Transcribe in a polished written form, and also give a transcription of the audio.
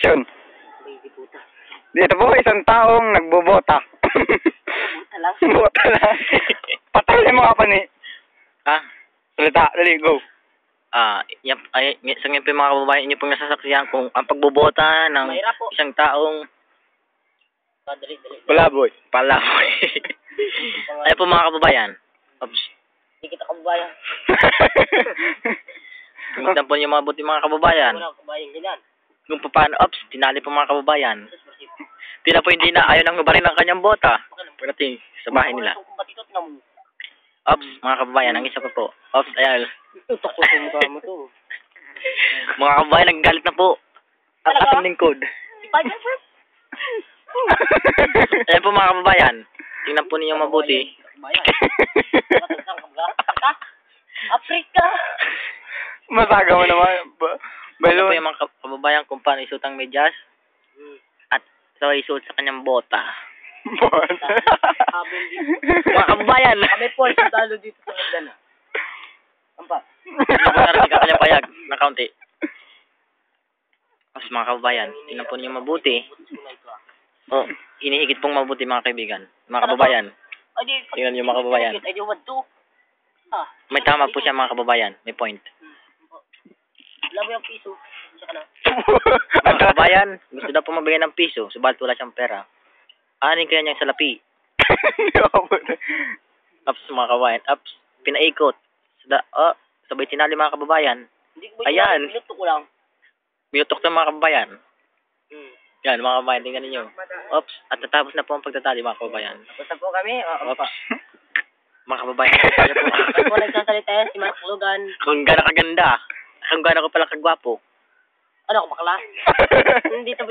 Action. Baby puta. Dito po, isang taong nagbobota. Buta lang. Bota lang. Patayin mo ka pa ni. Ha? Salita, dali, go. Sa ngayon po yung mga kababayan, inyo pong nasasaksihan kung ang pagbobota ng Mahirap po. isang taong Dali. Palaboy. palaboy. Ay po mga kababayan. Oops. Hindi kita kababayan. Tumignan po niyo mga buti mga kababayan. Wala kababayan ganyan. Kung paano, tinali po mga kababayan. Tila po hindi na ayaw nang gubarin ng kanyang bota. Pagdating sa bahay nila. Ops, mga kababayan, ang isa pa po. Ops, ayan. Tutok ko sa mukha mo to. Mga kababayan, nagagalit na po. Ang Talaga? ating lingkod. Ayan po mga kababayan. Tingnan po ninyo mabuti. Afrika! Masaga mo naman. Ito po Balon. yung mga kababayan kung paano isuot ang medyas. At so isuot sa kanyang bota. Bota. Mga kababayan! Kami po ay talo dito sa Mindanao. Ampa. Hindi po narinig ang kanyang payag na kaunti. Mas mga kababayan, tingnan po ninyo mabuti. Oh, hinihigit pong mabuti mga kaibigan. Mga kababayan, tingnan niyo mga kababayan. Ay, di wad to. May tama po siya mga kababayan. May point. Alam mo yung piso. Saka na. Mga kababayan, gusto daw po mabigyan ng piso. Subalit wala siyang pera. Anin kaya niyang salapi. Ups mga kababayan. Ups, pinaikot. Sabay tinali mga kababayan. Ayan. Minuto ko lang. Minutok na mga kababayan. Yan mga kababayan, tingnan ninyo. Ops, at natapos na po ang pagtatali mga kababayan. Tapos na po kami. Ops. Mga kababayan, kaya po. Ay po nagsasalita yan si Mark Logan. Kung gano'n kaganda. Kung gano'n ko pala kagwapo. Ano ako bakla? Hindi to